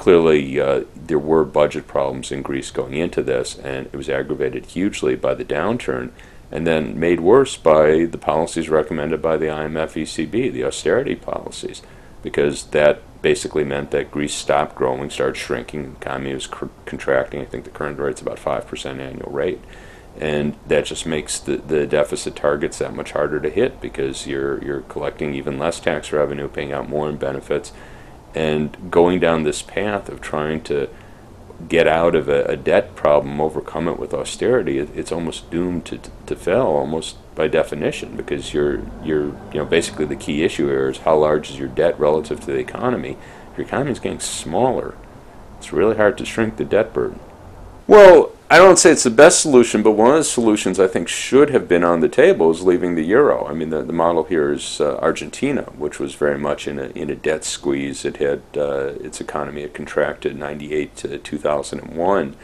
clearly there were budget problems in Greece going into this, and it was aggravated hugely by the downturn, and then made worse by the policies recommended by the IMF, ECB, the austerity policies, because that basically meant that Greece stopped growing, started shrinking, the economy was contracting. I think the current rate's about 5% annual rate. And that just makes the deficit targets that much harder to hit, because you're collecting even less tax revenue, paying out more in benefits, and going down this path of trying to get out of a debt problem, overcome it with austerity. It's almost doomed to fail, almost by definition, because you're basically the key issue here is how large is your debt relative to the economy. If your economy is getting smaller, it's really hard to shrink the debt burden. Well, I don't say it's the best solution, but one of the solutions I think should have been on the table is leaving the euro. I mean, the model here is Argentina, which was very much in a debt squeeze. It had its economy had contracted in 98 to 2001,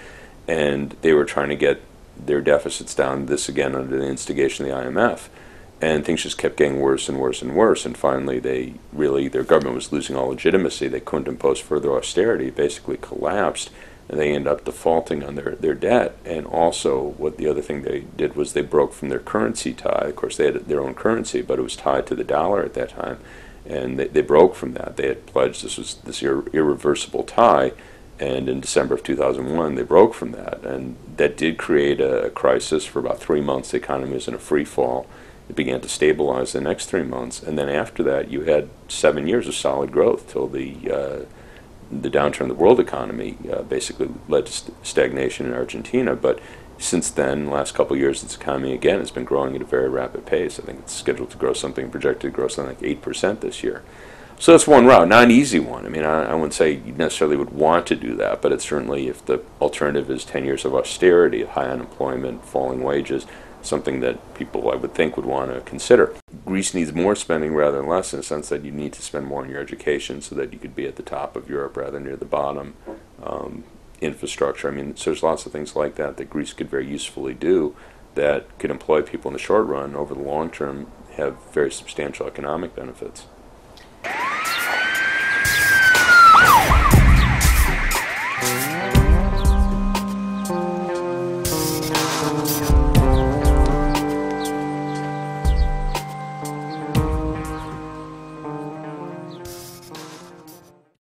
and they were trying to get their deficits down, this again under the instigation of the IMF, and things just kept getting worse and worse and worse, and finally their government was losing all legitimacy. They couldn't impose further austerity. It basically collapsed, and they ended up defaulting on their debt. And also, what the other thing they did was they broke from their currency tie. Of course, they had their own currency, but it was tied to the dollar at that time, and they broke from that. They had pledged this irreversible tie, and in December of 2001, they broke from that, and that did create a crisis. For about 3 months, the economy was in a free fall. It began to stabilize the next 3 months, and then after that, you had 7 years of solid growth till the downturn of the world economy basically led to stagnation in Argentina. But since then, the last couple of years, its economy again has been growing at a very rapid pace. I think it's scheduled to grow projected to grow something like 8% this year. So that's one route, not an easy one. I mean, I wouldn't say you necessarily would want to do that, but it's certainly, if the alternative is 10 years of austerity, high unemployment, falling wages, something that people, I would think, would want to consider. Greece needs more spending rather than less, in the sense that you need to spend more on your education so that you could be at the top of Europe rather than near the bottom. Infrastructure, I mean, so there's lots of things like that Greece could very usefully do that could employ people in the short run. Over the long term, have very substantial economic benefits.